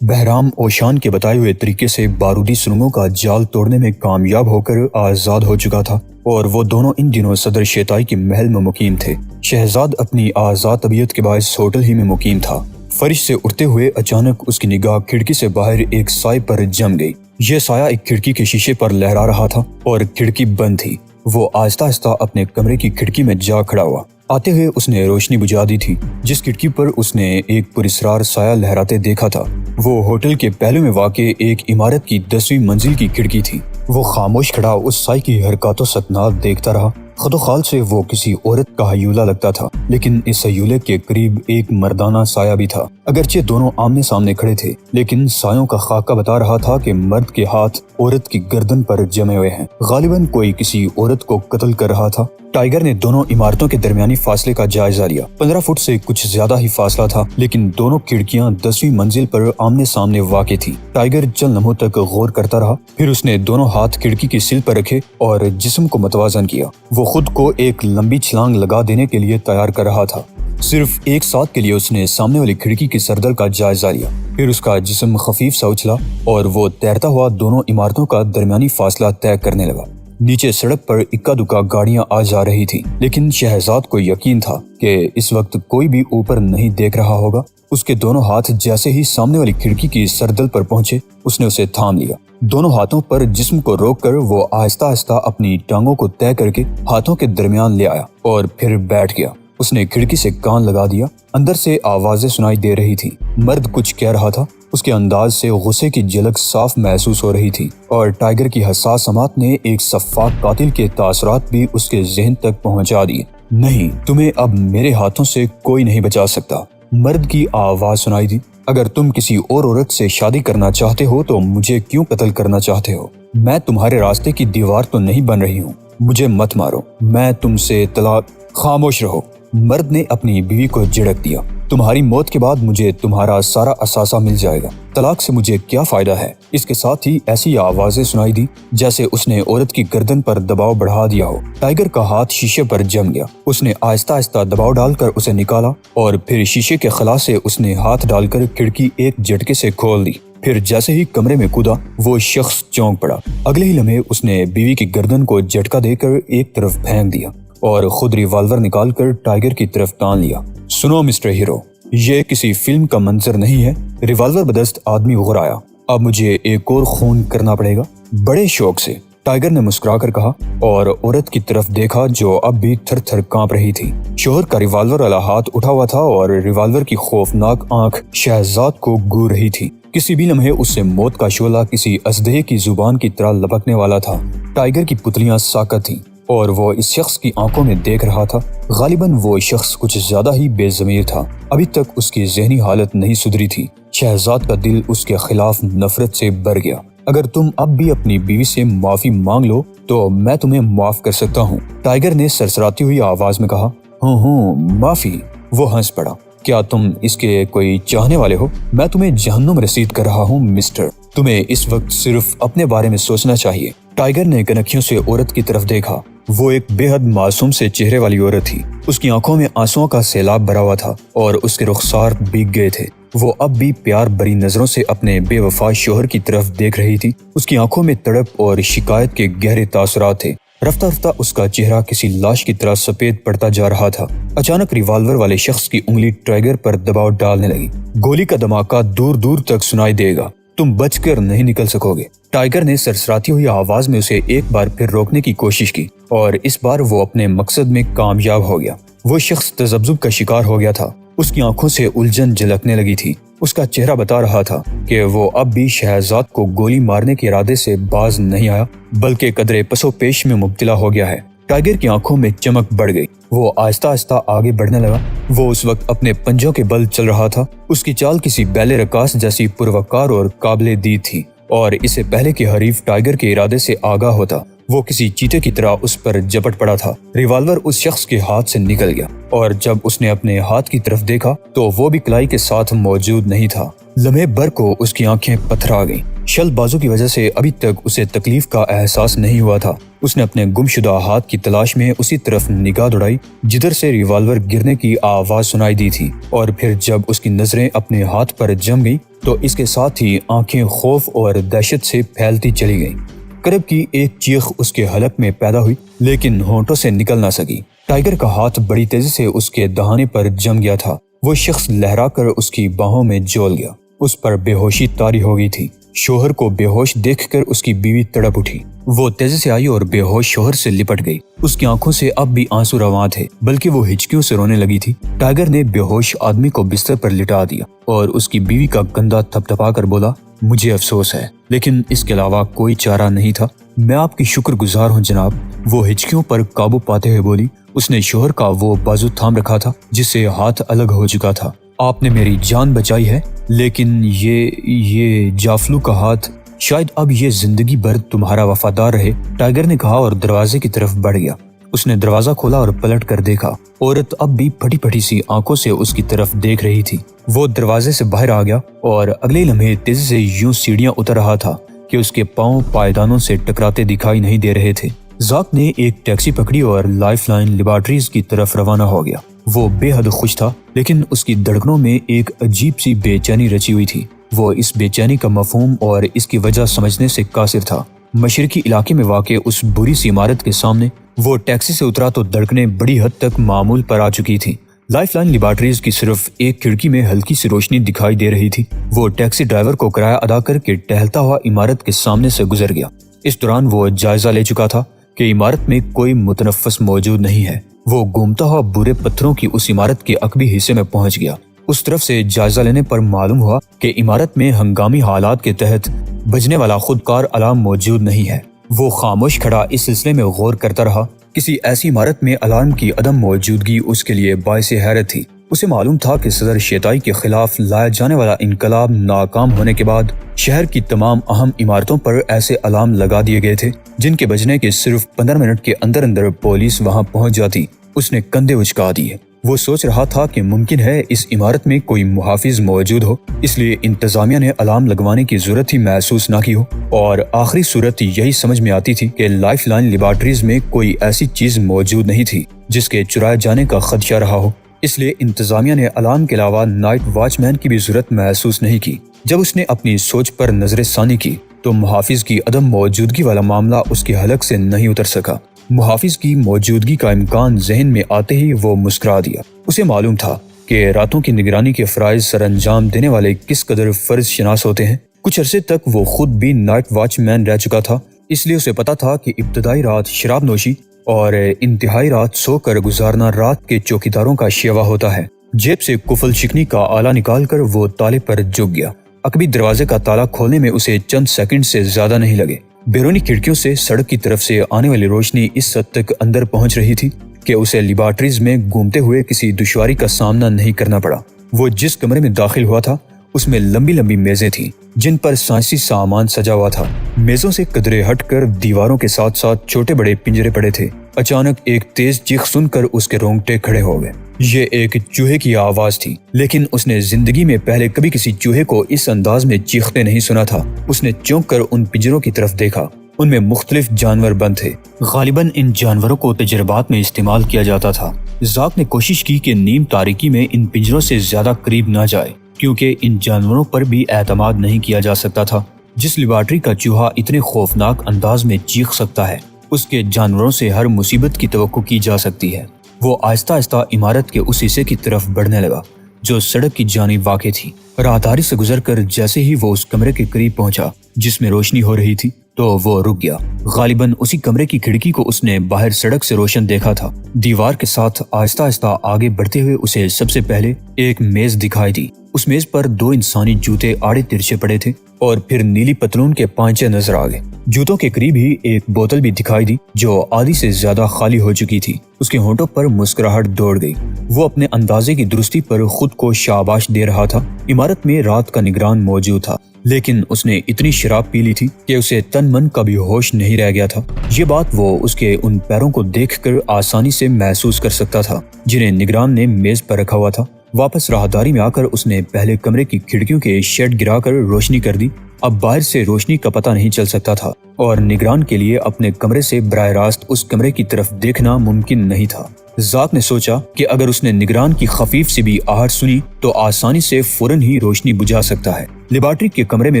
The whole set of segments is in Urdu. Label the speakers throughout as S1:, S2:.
S1: بہرام اوشان کے بتائے ہوئے طریقے سے بارودی سرنگوں کا جال توڑنے میں کامیاب ہو کر آزاد ہو چکا تھا اور وہ دونوں ان دنوں صدر شیتائی کے محل میں مقیم تھے۔ شہزاد اپنی آزاد طبیعت کے باعث ہوٹل ہی میں مقیم تھا۔ فرش سے اٹھتے ہوئے اچانک اس کی نگاہ کھڑکی سے باہر ایک سائے پر جم گئی۔ یہ سایہ ایک کھڑکی کے شیشے پر لہرا رہا تھا اور کھڑکی بند تھی۔ وہ آہستہ آہستہ اپنے کمرے کی کھڑکی میں جا کھڑا ہوا۔ آتے ہوئے اس نے روشنی بجھا دی تھی۔ جس کھڑکی پر اس نے ایک پراسرار سایہ لہراتے دیکھا تھا وہ ہوٹل کے پہلو میں واقع ایک عمارت کی 10ویں منزل کی کھڑکی تھی۔ وہ خاموش کھڑا اس سائے کی حرکات و سکنات دیکھتا رہا۔ خد و خال سے وہ کسی عورت کا ہیولہ لگتا تھا، لیکن اس ہیولے کے قریب ایک مردانہ سایہ بھی تھا۔ اگرچہ دونوں آمنے سامنے کھڑے تھے، لیکن سایوں کا خاکہ بتا رہا تھا کہ مرد کے ہاتھ عورت کی گردن پر جمے ہوئے ہیں۔ غالباً کوئی کسی عورت کو قتل کر رہا تھا۔ ٹائیگر نے دونوں عمارتوں کے درمیانی فاصلے کا جائزہ لیا۔ 15 فٹ سے کچھ زیادہ ہی فاصلہ تھا، لیکن دونوں کھڑکیاں 10ویں منزل پر آمنے سامنے واقع تھی۔ ٹائیگر چند لمحوں تک غور کرتا رہا، پھر اس نے دونوں ہاتھ کھڑکی کی سل پر رکھے اور جسم کو متوازن کیا۔ وہ خود کو ایک لمبی چھلانگ لگا دینے کے لیے تیار کر رہا تھا۔ صرف ایک ساتھ کے لیے اس نے سامنے والی کھڑکی کی سردل کا جائزہ لیا، پھر اس کا جسم خفیف سا اچھلا اور وہ تیرتا ہوا دونوں عمارتوں کا درمیانی فاصلہ طے کرنے لگا۔ نیچے سڑک پر اکا دکا گاڑیاں آ جا رہی تھی، لیکن شہزاد کو یقین تھا کہ اس وقت کوئی بھی اوپر نہیں دیکھ رہا ہوگا۔ اس کے دونوں ہاتھ جیسے ہی سامنے والی کھڑکی کی سردل پر پہنچے، اس نے اسے تھام لیا۔ دونوں ہاتھوں پر جسم کو روک کر وہ آہستہ آہستہ اپنی ٹانگوں کو طے کر کے ہاتھوں کے درمیان لے آیا اور پھر بیٹھ گیا۔ اس نے کھڑکی سے کان لگا دیا۔ اندر سے آوازیں سنائی دے رہی تھی۔ مرد کچھ کہہ رہا تھا۔ اس کے انداز سے غصے کی جھلک صاف محسوس ہو رہی تھی اور ٹائیگر کی حساس سماعت نے ایک سفاک قاتل کے تاثرات بھی اس کے ذہن تک پہنچا دیے۔ نہیں، تمہیں اب میرے ہاتھوں سے کوئی نہیں بچا سکتا، مرد کی آواز سنائی دی۔ اگر تم کسی اور عورت سے شادی کرنا چاہتے ہو تو مجھے کیوں قتل کرنا چاہتے ہو؟ میں تمہارے راستے کی دیوار تو نہیں بن رہی ہوں۔ مجھے مت مارو، میں تم سے طلاق۔ خاموش رہو، مرد نے اپنی بیوی کو جھڑک دیا۔ تمہاری موت کے بعد مجھے تمہارا سارا اثاثہ مل جائے گا، طلاق سے مجھے کیا فائدہ ہے؟ اس کے ساتھ ہی ایسی آوازیں سنائی دی جیسے اس نے عورت کی گردن پر دباؤ بڑھا دیا ہو۔ ٹائیگر کا ہاتھ شیشے پر جم گیا۔ اس نے آہستہ آہستہ دباؤ ڈال کر اسے نکالا اور پھر شیشے کے خلا سے اس نے ہاتھ ڈال کر کھڑکی ایک جھٹکے سے کھول دی۔ پھر جیسے ہی کمرے میں کودا، وہ شخص چونک پڑا۔ اگلے ہی لمحے اس نے بیوی کی گردن کو جھٹکا دے کر ایک طرف پھینک دیا اور خود ریوالور نکال کر ٹائیگر کی طرف ٹان لیا۔ سنو مسٹر ہیرو، یہ کسی فلم کا منظر نہیں ہے۔ ریوالور بدست آدمی غرایا۔ اب مجھے ایک اور خون کرنا پڑے گا۔ بڑے شوق سے ٹائیگر نے مسکرا کر کہا اور عورت کی طرف دیکھا جو اب بھی تھر تھر کانپ رہی تھی۔ شوہر کا ریوالور والا ہاتھ اٹھا ہوا تھا اور ریوالور کی خوفناک آنکھ شہزاد کو گور رہی تھی۔ کسی بھی لمحے اس سے موت کا شعلہ کسی اژدہے کی زبان کی طرح لپکنے والا تھا۔ ٹائیگر کی پتلیاں ساکت تھیں اور وہ اس شخص کی آنکھوں میں دیکھ رہا تھا۔ غالباً وہ شخص کچھ زیادہ ہی بے ضمیر تھا۔ ابھی تک اس کی ذہنی حالت نہیں سدھری تھی۔ شہزاد کا دل اس کے خلاف نفرت سے بھر گیا۔ اگر تم اب بھی اپنی بیوی سے معافی مانگ لو تو میں تمہیں معاف کر سکتا ہوں، ٹائیگر نے سرسراتی ہوئی آواز میں کہا۔ ہوں معافی؟ وہ ہنس پڑا۔ کیا تم اس کے کوئی چاہنے والے ہو؟ میں تمہیں جہنم رسید کر رہا ہوں مسٹر۔ تمہیں اس وقت صرف اپنے بارے میں سوچنا چاہیے۔ ٹائیگر نے کنکھیوں سے عورت کی طرف دیکھا۔ وہ ایک بے حد معصوم سے چہرے والی عورت تھی۔ اس کی آنکھوں میں آنسوؤں کا سیلاب بھرا ہوا تھا اور اس کے رخسار بھیگ گئے تھے۔ وہ اب بھی پیار بھری نظروں سے اپنے بے وفا شوہر کی طرف دیکھ رہی تھی۔ اس کی آنکھوں میں تڑپ اور شکایت کے گہرے تاثرات تھے۔ رفتہ رفتہ اس کا چہرہ کسی لاش کی طرح سفید پڑتا جا رہا تھا۔ اچانک ریوالور والے شخص کی انگلی ٹائیگر پر دباؤ ڈالنے لگی۔ گولی کا دھماکہ دور دور تک سنائی دے گا، تم بچ کر نہیں نکل سکو گے۔ ٹائیگر نے سرسراتی ہوئی آواز میں اسے ایک بار پھر روکنے کی کوشش کی اور اس بار وہ اپنے مقصد میں کامیاب ہو گیا۔ وہ شخص تذبذب کا شکار ہو گیا تھا۔ اس کی آنکھوں سے الجھن جھلکنے لگی تھی۔ اس کا چہرہ بتا رہا تھا کہ وہ اب بھی شہزاد کو گولی مارنے کے ارادے سے باز نہیں آیا، بلکہ قدرے پسو پیش میں مبتلا ہو گیا ہے۔ ٹائیگر کی آنکھوں میں چمک بڑھ گئی۔ وہ آہستہ آہستہ آگے بڑھنے لگا۔ وہ اس وقت اپنے پنجوں کے بل چل رہا تھا۔ اس کی چال کسی بیلے رقاص جیسی پروکار اور قابل دید تھی اور اسے پہلے کہ حریف ٹائیگر کے ارادے سے آگاہ ہوتا، وہ کسی چیتے کی طرح اس پر جپٹ پڑا تھا۔ ریوالور اس شخص کے ہاتھ سے نکل گیا اور جب اس نے اپنے ہاتھ کی طرف دیکھا تو وہ بھی کلائی کے ساتھ موجود نہیں تھا۔ لمحے بھر کو اس کی آنکھیں پتھرا گئیں۔ شل بازو کی وجہ سے ابھی تک اسے تکلیف کا احساس نہیں ہوا تھا۔ اس نے اپنے گمشدہ ہاتھ کی تلاش میں اسی طرف نگاہ دوڑائی جدھر سے ریوالور گرنے کی آواز سنائی دی تھی، اور پھر جب اس کی نظریں اپنے ہاتھ پر جم گئی تو اس کے ساتھ ہی آنکھیں خوف اور دہشت سے پھیلتی چلی گئیں۔ کرب کی ایک چیخ اس کے حلق میں پیدا ہوئی لیکن ہونٹوں سے نکل نہ سکی۔ ٹائیگر کا ہاتھ بڑی تیزی سے اس کے دہانے پر جم گیا تھا۔ وہ شخص لہرا کر اس کی باہوں میں جول گیا۔ اس پر بے ہوشی طاری ہو گئی تھی۔ شوہر کو بے ہوش دیکھ کر اس کی بیوی تڑپ اٹھی۔ وہ تیزی سے آئی اور بے ہوش شوہر سے لپٹ گئی۔ اس کی آنکھوں سے اب بھی آنسو رواں تھے، بلکہ وہ ہچکیوں سے رونے لگی تھی۔ ٹائیگر نے بے ہوش آدمی کو بستر پر لٹا دیا اور اس کی بیوی کا کندھا تھپ تھپا کر بولا، مجھے افسوس ہے لیکن اس کے علاوہ کوئی چارہ نہیں تھا۔ میں آپ کی شکر گزار ہوں جناب۔ وہ ہچکیوں پر قابو پاتے ہوئے بولی۔ اس نے شوہر کا وہ بازو تھام رکھا تھا جس سے ہاتھ الگ ہو چکا تھا۔ آپ نے میری جان بچائی ہے، لیکن یہ جافلو کا ہاتھ شاید اب یہ زندگی بھر تمہارا وفادار رہے، ٹائیگر نے کہا اور دروازے کی طرف بڑھ گیا۔ اس نے دروازہ کھولا اور پلٹ کر دیکھا۔ عورت اب بھی پھٹی پھٹی سی آنکھوں سے اس کی طرف دیکھ رہی تھی۔ وہ دروازے سے باہر آ گیا اور اگلے لمحے تیزی سے یوں سیڑھیاں اتر رہا تھا کہ اس کے پاؤں پائیدانوں سے ٹکراتے دکھائی نہیں دے رہے تھے۔ زاک نے ایک ٹیکسی پکڑی اور لائف لائن لیبارٹریز کی طرف روانہ ہو گیا۔ وہ بے حد خوش تھا، لیکن اس کی دھڑکنوں میں ایک عجیب سی بے چینی رچی ہوئی تھی۔ وہ اس بے چینی کا مفہوم اور اس کی وجہ سمجھنے سے قاصر تھا۔ مشرقی علاقے میں واقع اس بری سی عمارت کے سامنے وہ ٹیکسی سے اترا تو دھڑکنیں بڑی حد تک معمول پر آ چکی تھیں۔ لائف لائن لیبارٹریز کی صرف ایک کھڑکی میں ہلکی سی روشنی دکھائی دے رہی تھی۔ وہ ٹیکسی ڈرائیور کو کرایہ ادا کر کے ٹہلتا ہوا عمارت کے سامنے سے گزر گیا۔ اس دوران وہ جائزہ لے چکا تھا کہ عمارت میں کوئی متنفس موجود نہیں ہے۔ وہ گھومتا ہوا برے پتھروں کی اس عمارت کے عقبی حصے میں پہنچ گیا۔ اس طرف سے جائزہ لینے پر معلوم ہوا کہ عمارت میں ہنگامی حالات کے تحت بجنے والا خودکار الارم موجود نہیں ہے۔ وہ خاموش کھڑا اس سلسلے میں غور کرتا رہا۔ کسی ایسی عمارت میں الارم کی عدم موجودگی اس کے لیے باعث حیرت تھی۔ اسے معلوم تھا کہ صدر شیتائی کے خلاف لایا جانے والا انقلاب ناکام ہونے کے بعد شہر کی تمام اہم عمارتوں پر ایسے الارم لگا دیے گئے تھے جن کے بجنے کے صرف 15 منٹ کے اندر اندر پولیس وہاں پہنچ جاتی۔ اس نے کندھے اچکا دیے۔ وہ سوچ رہا تھا کہ ممکن ہے اس عمارت میں کوئی محافظ موجود ہو، اس لیے انتظامیہ نے الارم لگوانے کی ضرورت ہی محسوس نہ کی ہو، اور آخری صورت یہی سمجھ میں آتی تھی کہ لائف لائن لیبارٹریز میں کوئی ایسی چیز موجود نہیں تھی جس کے چرائے جانے کا خدشہ رہا ہو۔ اس لیے انتظامیہ نے الارم کے علاوہ نائٹ واچ مین کی بھی ضرورت محسوس نہیں کی۔ جب اس نے اپنی سوچ پر نظر ثانی کی تو محافظ کی عدم موجودگی والا معاملہ اس کے حلق سے نہیں اتر سکا۔ محافظ کی موجودگی کا امکان ذہن میں آتے ہی وہ مسکرا دیا۔ اسے معلوم تھا کہ راتوں کی نگرانی کے فرائض سر انجام دینے والے کس قدر فرض شناس ہوتے ہیں۔ کچھ عرصے تک وہ خود بھی نائٹ واچ مین رہ چکا تھا، اس لیے اسے پتا تھا کہ ابتدائی رات شراب نوشی اور انتہائی رات سو کر گزارنا رات کے چوکیداروں کا شیوا ہوتا ہے۔ جیب سے کفل شکنی کا آلہ نکال کر وہ تالے پر جھک گیا۔ عقبی دروازے کا تالا کھولنے میں اسے چند سیکنڈ سے زیادہ نہیں لگے۔ بیرونی کھڑکیوں سے سڑک کی طرف سے آنے والی روشنی اس حد تک اندر پہنچ رہی تھی کہ اسے لیبارٹریز میں گھومتے ہوئے کسی دشواری کا سامنا نہیں کرنا پڑا۔ وہ جس کمرے میں داخل ہوا تھا اس میں لمبی لمبی میزیں تھیں جن پر سائنسی سامان سجا ہوا تھا۔ میزوں سے قدرے ہٹ کر دیواروں کے ساتھ ساتھ چھوٹے بڑے پنجرے پڑے تھے۔ اچانک ایک تیز چیخ سن کر اس کے رونگٹے کھڑے ہو گئے۔ یہ ایک چوہے کی آواز تھی، لیکن اس نے زندگی میں پہلے کبھی کسی چوہے کو اس انداز میں چیختے نہیں سنا تھا۔ اس نے چونک کر ان پنجروں کی طرف دیکھا۔ ان میں مختلف جانور بند تھے۔ غالباً ان جانوروں کو تجربات میں استعمال کیا جاتا تھا۔ زاک نے کوشش کی کہ نیم تاریکی میں ان پنجروں سے زیادہ قریب نہ جائے، کیونکہ ان جانوروں پر بھی اعتماد نہیں کیا جا سکتا تھا۔ جس لیبارٹری کا چوہا اتنے خوفناک انداز میں چیخ سکتا ہے، اس کے جانوروں سے ہر مصیبت کی توقع کی جا سکتی ہے۔ وہ آہستہ آہستہ عمارت کے اس حصے کی طرف بڑھنے لگا جو سڑک کی جانب واقع تھی۔ راہداری سے گزر کر جیسے ہی وہ اس کمرے کے قریب پہنچا جس میں روشنی ہو رہی تھی تو وہ رک گیا۔ غالباً اسی کمرے کی کھڑکی کو اس نے باہر سڑک سے روشن دیکھا تھا۔ دیوار کے ساتھ آہستہ آہستہ آگے بڑھتے ہوئے اسے سب سے پہلے ایک میز دکھائی دی۔ اس میز پر 2 انسانی جوتے آڑے ترچھے پڑے تھے اور پھر نیلی پتلون کے پانچے نظر آ گئے۔ جوتوں کے قریب ہی ایک بوتل بھی دکھائی دی جو آدھی سے زیادہ خالی ہو چکی تھی۔ اس کے ہونٹوں پر مسکراہٹ دوڑ گئی۔ وہ اپنے اندازے کی درستی پر خود کو شاباش دے رہا تھا۔ عمارت میں رات کا نگران موجود تھا، لیکن اس نے اتنی شراب پی لی تھی کہ اسے تن من کا بھی ہوش نہیں رہ گیا تھا۔ یہ بات وہ اس کے ان پیروں کو دیکھ کر آسانی سے محسوس کر سکتا تھا جنہیں نگران نے میز پر رکھا ہوا تھا۔ واپس راہداری میں آ کر اس نے پہلے کمرے کی کھڑکیوں کے شیڈ گرا کر روشنی کر دی۔ اب باہر سے روشنی کا پتہ نہیں چل سکتا تھا اور نگران کے لیے اپنے کمرے سے براہ راست اس کمرے کی طرف دیکھنا ممکن نہیں تھا۔ زاک نے سوچا کہ اگر اس نے نگران کی خفیف سی بھی آہٹ سنی تو آسانی سے فوراً ہی روشنی بجھا سکتا ہے۔ لیبارٹری کے کمرے میں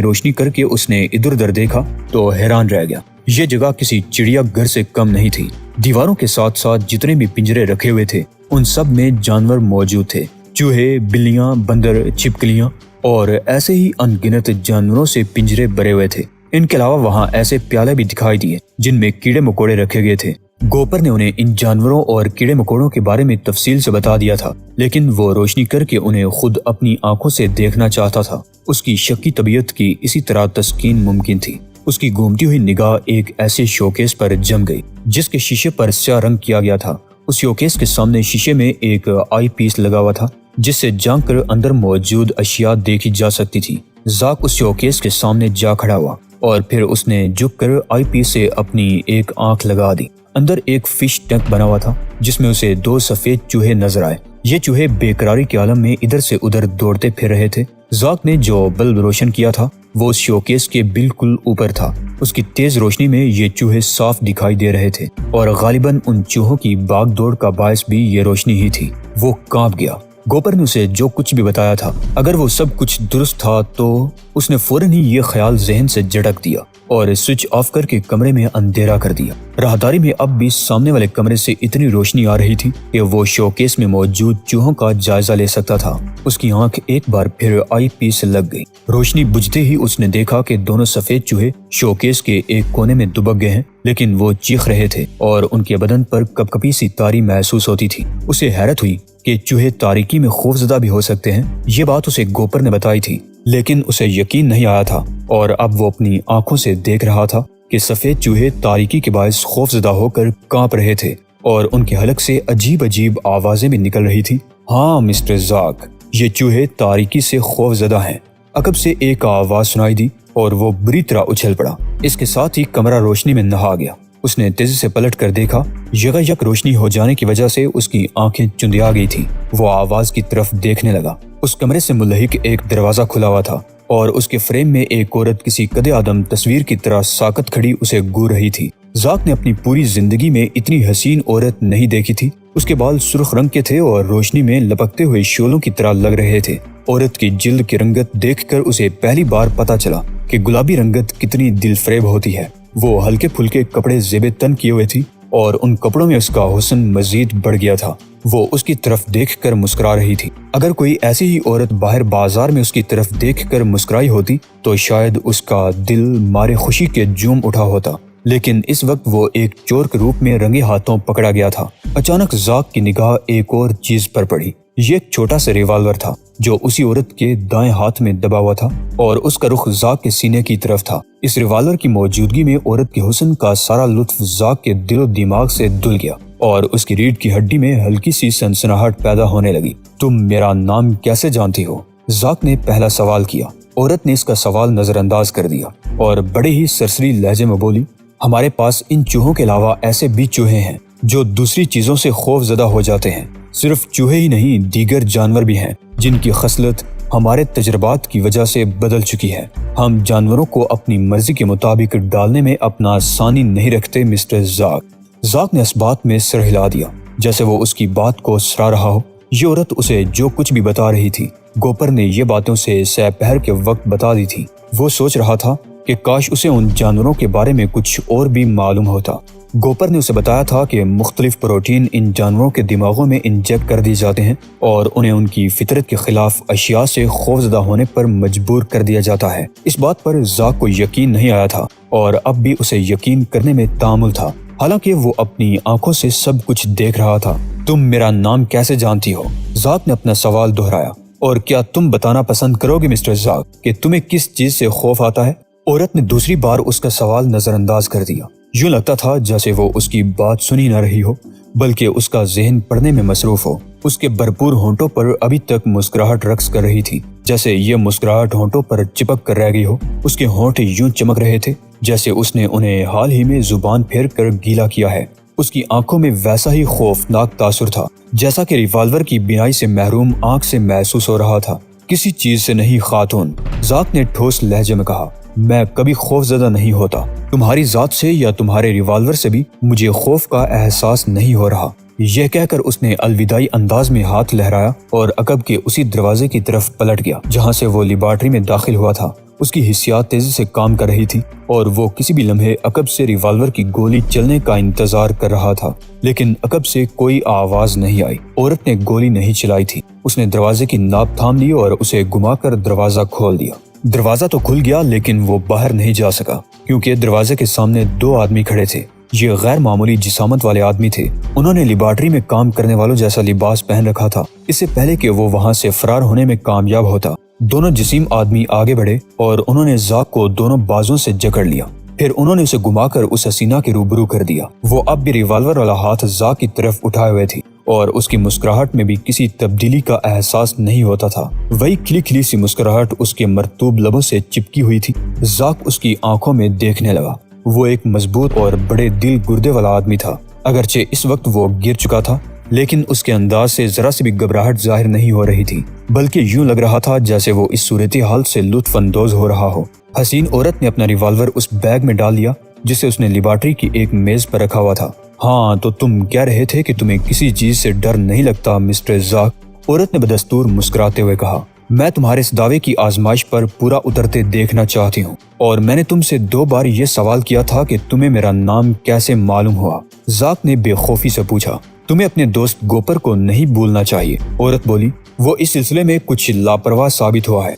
S1: روشنی کر کے اس نے ادھر ادھر دیکھا تو حیران رہ گیا۔ یہ جگہ کسی چڑیا گھر سے کم نہیں تھی۔ دیواروں کے ساتھ ساتھ جتنے بھی پنجرے رکھے ہوئے تھے ان سب میں جانور موجود تھے۔ چوہے، بلیاں، بندر، چھپکلیاں اور ایسے ہی ان گنت جانوروں سے پنجرے بھرے ہوئے تھے۔ ان کے علاوہ وہاں ایسے پیالے بھی دکھائی دیے جن میں کیڑے مکوڑے رکھے گئے تھے۔ گوپر نے انہیں ان جانوروں اور کیڑے مکوڑوں کے بارے میں تفصیل سے بتا دیا تھا، لیکن وہ روشنی کر کے انہیں خود اپنی آنکھوں سے دیکھنا چاہتا تھا۔ اس کی شکی طبیعت کی اسی طرح تسکین ممکن تھی۔ اس کی گھومتی ہوئی نگاہ ایک ایسے شوکیس پر جم گئی جس کے شیشے پر سیاہ رنگ کیا گیا تھا۔ اس شوکیس کے سامنے شیشے میں ایک آئی پیس لگا ہوا تھا جس سے جھانک کر اندر موجود اشیاء دیکھی جا سکتی تھی۔ زاک اس شوکیس کے سامنے جا کھڑا ہوا اور پھر اس نے جھک کر آئی پیس سے اپنی ایک آنکھ لگا دی۔ اندر ایک فش ٹینک بنا ہوا تھا جس میں اسے 2 سفید چوہے نظر آئے۔ یہ چوہے بے قراری کے عالم میں ادھر سے ادھر دوڑتے پھر رہے تھے۔ زاک نے جو بلب روشن کیا تھا وہ اس شوکیس کے بالکل اوپر تھا۔ اس کی تیز روشنی میں یہ چوہے صاف دکھائی دے رہے تھے اور غالباً ان چوہوں کی بھاگ دوڑ کا باعث بھی یہ روشنی ہی تھی۔ وہ کانپ گیا۔ گوپر نے اسے جو کچھ بھی بتایا تھا اگر وہ سب کچھ درست تھا تو اس نے فوراً ہی یہ خیال ذہن سے جھٹک دیا اور سوئچ آف کر کے کمرے میں اندھیرا کر دیا۔ راہداری میں اب بھی سامنے والے کمرے سے اتنی روشنی آ رہی تھی کہ وہ شوکیس میں موجود چوہوں کا جائزہ لے سکتا تھا۔ اس کی آنکھ ایک بار پھر آئی پیس سے لگ گئی۔ روشنی بجھتے ہی اس نے دیکھا کہ دونوں سفید چوہے شوکیس کے ایک کونے میں دبک گئے ہیں، لیکن وہ چیخ رہے تھے اور ان کے بدن پر کپکپی سی تاری محسوس ہوتی تھی۔ اسے حیرت ہوئی کہ چوہے تاریکی میں خوفزدہ بھی ہو سکتے ہیں۔ یہ بات اسے گوپر نے بتائی تھی، لیکن اسے یقین نہیں آیا تھا اور اب وہ اپنی آنکھوں سے دیکھ رہا تھا کہ سفید چوہے تاریکی کے باعث خوفزدہ ہو کر کانپ رہے تھے اور ان کے حلق سے عجیب عجیب آوازیں بھی نکل رہی تھی۔ ہاں مسٹر زاک، یہ چوہے تاریکی سے خوفزدہ ہیں۔ عقب سے ایک آواز سنائی دی اور وہ بری طرح اچھل پڑا۔ اس کے ساتھ ہی کمرہ روشنی میں نہا گیا۔ اس نے تیزی سے پلٹ کر دیکھا۔ یکایک روشنی ہو جانے کی وجہ سے اس کی آنکھیں چندیا گئی تھی۔ وہ آواز کی طرف دیکھنے لگا۔ اس کمرے سے ملحق ایک دروازہ کھلا ہوا تھا اور اس کے فریم میں ایک عورت کسی قد آدم تصویر کی طرح ساکت کھڑی اسے گور رہی تھی۔ زاک نے اپنی پوری زندگی میں اتنی حسین عورت نہیں دیکھی تھی۔ اس کے بال سرخ رنگ کے تھے اور روشنی میں لپکتے ہوئے شعلوں کی طرح لگ رہے تھے۔ عورت کی جلد کی رنگت دیکھ کر اسے پہلی بار پتہ چلا کہ گلابی رنگت کتنی دل فریب ہوتی ہے۔ وہ ہلکے پھلکے کپڑے زیب تن کیے ہوئے تھی اور ان کپڑوں میں اس کا حسن مزید بڑھ گیا تھا۔ وہ اس کی طرف دیکھ کر مسکرا رہی تھی۔ اگر کوئی ایسی ہی عورت باہر بازار میں اس کی طرف دیکھ کر مسکرائی ہوتی تو شاید اس کا دل مارے خوشی کے جھوم اٹھا ہوتا، لیکن اس وقت وہ ایک چور کے روپ میں رنگے ہاتھوں پکڑا گیا تھا۔ اچانک زاک کی نگاہ ایک اور چیز پر پڑی۔ یہ ایک چھوٹا سا ریوالور تھا جو اسی عورت کے دائیں ہاتھ میں دبا ہوا تھا اور اس کا رخ زاک کے سینے کی طرف تھا۔ اس ریوالور کی موجودگی میں عورت کے حسن کا سارا لطف زاک کے دل و دماغ سے دھل گیا اور اس کی ریڑھ کی ہڈی میں ہلکی سی سنسناہٹ پیدا ہونے لگی۔ تم میرا نام کیسے جانتی ہو؟ زاک نے پہلا سوال کیا۔ عورت نے اس کا سوال نظر انداز کر دیا اور بڑے ہی سرسری لہجے میں بولی، ہمارے پاس ان چوہوں کے علاوہ ایسے بھی چوہے ہیں جو دوسری چیزوں سے خوف زدہ ہو جاتے ہیں۔ صرف چوہے ہی نہیں، دیگر جانور بھی ہیں جن کی خصلت ہمارے تجربات کی وجہ سے بدل چکی ہے۔ ہم جانوروں کو اپنی مرضی کے مطابق ڈالنے میں اپنا ثانی نہیں رکھتے مسٹر زاک۔ زاک نے اس بات میں سر ہلا دیا جیسے وہ اس کی بات کو سرا رہا ہو۔ یہ عورت اسے جو کچھ بھی بتا رہی تھی گوپر نے یہ باتوں سے سہ پہر کے وقت بتا دی تھی۔ وہ سوچ رہا تھا کہ کاش اسے ان جانوروں کے بارے میں کچھ اور بھی معلوم ہوتا۔ گوپر نے اسے بتایا تھا کہ مختلف پروٹین ان جانوروں کے دماغوں میں انجیکٹ کر دیے جاتے ہیں اور انہیں ان کی فطرت کے خلاف اشیاء سے خوفزدہ ہونے پر مجبور کر دیا جاتا ہے۔ اس بات پر زاک کو یقین نہیں آیا تھا اور اب بھی اسے یقین کرنے میں تامل تھا، حالانکہ وہ اپنی آنکھوں سے سب کچھ دیکھ رہا تھا۔ تم میرا نام کیسے جانتی ہو؟ زاک نے اپنا سوال دہرایا۔ اور کیا تم بتانا پسند کرو گے مسٹر زاک کہ تمہیں کس چیز سے خوف آتا ہے؟ عورت نے دوسری بار اس کا سوال نظر انداز کر دیا۔ یوں لگتا تھا جیسے وہ اس کی بات سنی نہ رہی ہو بلکہ اس کا ذہن پڑھنے میں مصروف ہو۔ اس کے بھرپور ہونٹوں پر ابھی تک مسکراہٹ رقص کر رہی تھی، جیسے یہ مسکراہٹ ہونٹوں پر چپک کر رہ گئی ہو۔ اس کے ہونٹ یوں چمک رہے تھے جیسے اس نے انہیں حال ہی میں زبان پھیر کر گیلا کیا ہے۔ اس کی آنکھوں میں ویسا ہی خوفناک تاثر تھا جیسا کہ ریوالور کی بینائی سے محروم آنکھ سے محسوس ہو رہا تھا۔ کسی چیز سے نہیں خاتون، زاک نے ٹھوس لہجے میں کہا۔ میں کبھی خوف زدہ نہیں ہوتا، تمہاری ذات سے یا تمہارے ریوالور سے بھی مجھے خوف کا احساس نہیں ہو رہا۔ یہ کہہ کر اس نے الوداعی انداز میں ہاتھ لہرایا اور عقب کے اسی دروازے کی طرف پلٹ گیا جہاں سے وہ لیبارٹری میں داخل ہوا تھا۔ اس کی حسیات تیزی سے کام کر رہی تھی اور وہ کسی بھی لمحے عقب سے ریوالور کی گولی چلنے کا انتظار کر رہا تھا، لیکن عقب سے کوئی آواز نہیں آئی۔ عورت نے گولی نہیں چلائی تھی۔ اس نے دروازے کی ناپ تھام لی اور اسے گھما کر دروازہ کھول دیا۔ دروازہ تو کھل گیا لیکن وہ باہر نہیں جا سکا کیونکہ دروازے کے سامنے دو آدمی کھڑے تھے۔ یہ غیر معمولی جسامت والے آدمی تھے۔ انہوں نے لیبارٹری میں کام کرنے والوں جیسا لباس پہن رکھا تھا اس سے پہلے کہ وہ وہاں سے فرار ہونے میں کامیاب ہوتا۔ دونوں جسیم آدمی آگے بڑھے اور انہوں نے زاک کو دونوں بازوں سے جکڑ لیا۔ پھر انہوں نے اسے گھما کر اس حسینہ کے روبرو کر دیا۔ وہ اب بھی ریوالور والا ہاتھ زاک کی طرف اٹھائے ہوئے تھی اور اس کی مسکراہٹ میں بھی کسی تبدیلی کا احساس نہیں ہوتا تھا۔ وہی کھلی کھلی سی مسکراہٹ اس کے مرطوب لبوں سے چپکی ہوئی تھی۔ زاک اس کی آنکھوں میں دیکھنے لگا۔ وہ ایک مضبوط اور بڑے دل گردے والا آدمی تھا۔ اگرچہ اس وقت وہ گر چکا تھا لیکن اس کے انداز سے ذرا سی بھی گھبراہٹ ظاہر نہیں ہو رہی تھی، بلکہ یوں لگ رہا تھا جیسے وہ اس صورتحال سے لطف اندوز ہو رہا ہو۔ حسین عورت نے اپنا ریوالور اس بیگ میں ڈال دیا جسے اس نے لیبارٹری کی ایک میز پر رکھا ہوا تھا۔ ہاں تو تم کہہ رہے تھے کہ تمہیں کسی چیز سے ڈر نہیں لگتا مسٹر زاک، عورت نے بدستور مسکراتے ہوئے کہا۔ میں تمہارے اس دعوے کی آزمائش پر پورا اترتے دیکھنا چاہتی ہوں، اور میں نے تم سے 2 بار یہ سوال کیا تھا کہ تمہیں میرا نام کیسے معلوم ہوا؟ زاک نے بے خوفی سے پوچھا۔ تمہیں اپنے دوست گوپر کو نہیں بھولنا چاہیے، عورت بولی۔ وہ اس سلسلے میں کچھ لاپرواہ ثابت ہوا ہے۔